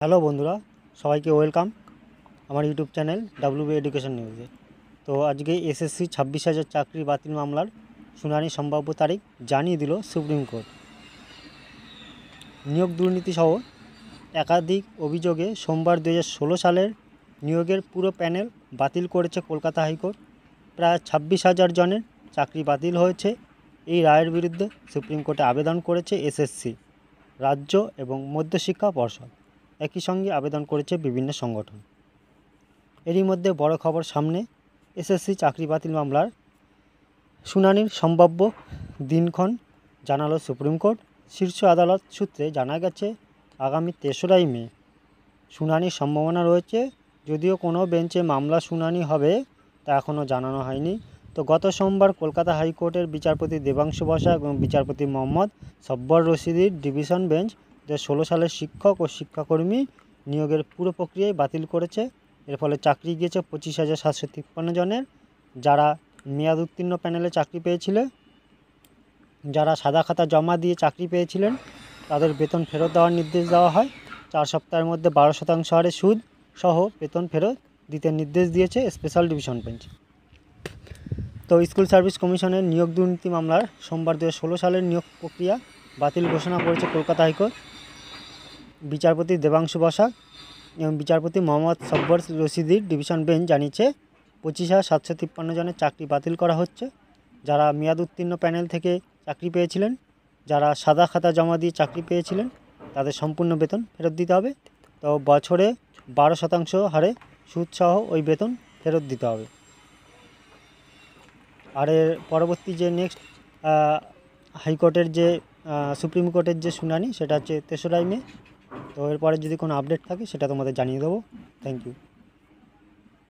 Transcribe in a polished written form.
Hello বন্ধুরা, সবাইকে welcome আমার ইউটিউব চ্যানেল ডাব্লিউবি এডুকেশন নিউজে। তো আজকে এসএসসি 26,000 চাকরি বাতিল মামলার শুনানি সম্ভাব্য তারিখ জানিয়ে দিল সুপ্রিম কোর্ট। নিয়োগ দুর্নীতি সহ একাধিক অভিযোগে সোমবার 2016 সালের নিয়োগের পুরো প্যানেল বাতিল করেছে কলকাতা হাইকোর্ট। প্রায় 26,000 জনের চাকরি বাতিল হয়েছে। এই রায়ের বিরুদ্ধে সুপ্রিম কোর্টে আবেদন করেছে এসএসসি, রাজ্য এবং মধ্যশিক্ষা পর্ষদ। একই সঙ্গে আবেদন করেছে বিভিন্ন সংগঠন। এরই মধ্যে বড় খবর সামনে, এসএসসি চাকরি বাতিল মামলার শুনানির সম্ভাব্য দিনক্ষণ জানালো সুপ্রিম কোর্ট। শীর্ষ আদালত সূত্রে জানা গেছে আগামী 3রা মে শুনানির সম্ভাবনা রয়েছে। যদিও কোনো বেঞ্চে মামলা শুনানি হবে তা এখনও জানানো হয়নি। তো গত সোমবার কলকাতা হাইকোর্টের বিচারপতি দেবাংশু বসাক এবং বিচারপতি মোহাম্মদ সব্বর রশিদির ডিভিশন বেঞ্চ 2016 সালের শিক্ষক ও শিক্ষাকর্মী নিয়োগের পুরো প্রক্রিয়ায় বাতিল করেছে। এর ফলে চাকরি গিয়েছে 25,753 জনের। যারা মেয়াদ উত্তীর্ণ প্যানেলে চাকরি পেয়েছিলেন, যারা সাদা খাতা জমা দিয়ে চাকরি পেয়েছিলেন, তাদের বেতন ফেরত দেওয়ার নির্দেশ দেওয়া হয়। 4 সপ্তাহের মধ্যে 12% হারে সুদ সহ বেতন ফেরত দিতে নির্দেশ দিয়েছে স্পেশাল ডিভিশন বেঞ্চ। তো স্কুল সার্ভিস কমিশনের নিয়োগ দুর্নীতি মামলার সোমবার 2016 সালের নিয়োগ প্রক্রিয়া বাতিল ঘোষণা করেছে কলকাতা হাইকোর্ট। বিচারপতি দেবাংশু বসাক এবং বিচারপতি মোহাম্মদ সব্বর রশিদির ডিভিশন বেঞ্চ জানিয়েছে 25,753 জনের চাকরি বাতিল করা হচ্ছে। যারা মেয়াদ উত্তীর্ণ প্যানেল থেকে চাকরি পেয়েছিলেন, যারা সাদা খাতা জমা দিয়ে চাকরি পেয়েছিলেন, তাদের সম্পূর্ণ বেতন ফেরত দিতে হবে। তো বছরে 12% হারে সুদসহ ওই বেতন ফেরত দিতে হবে। আর এর পরবর্তী যে নেক্সট হাইকোর্টের যে সুপ্রিম কোর্টের যে শুনানি, সেটা হচ্ছে 3রা মে। তো এরপরে যদি কোনো আপডেট থাকে সেটা তোমাদের জানিয়ে দেবো। Thank you.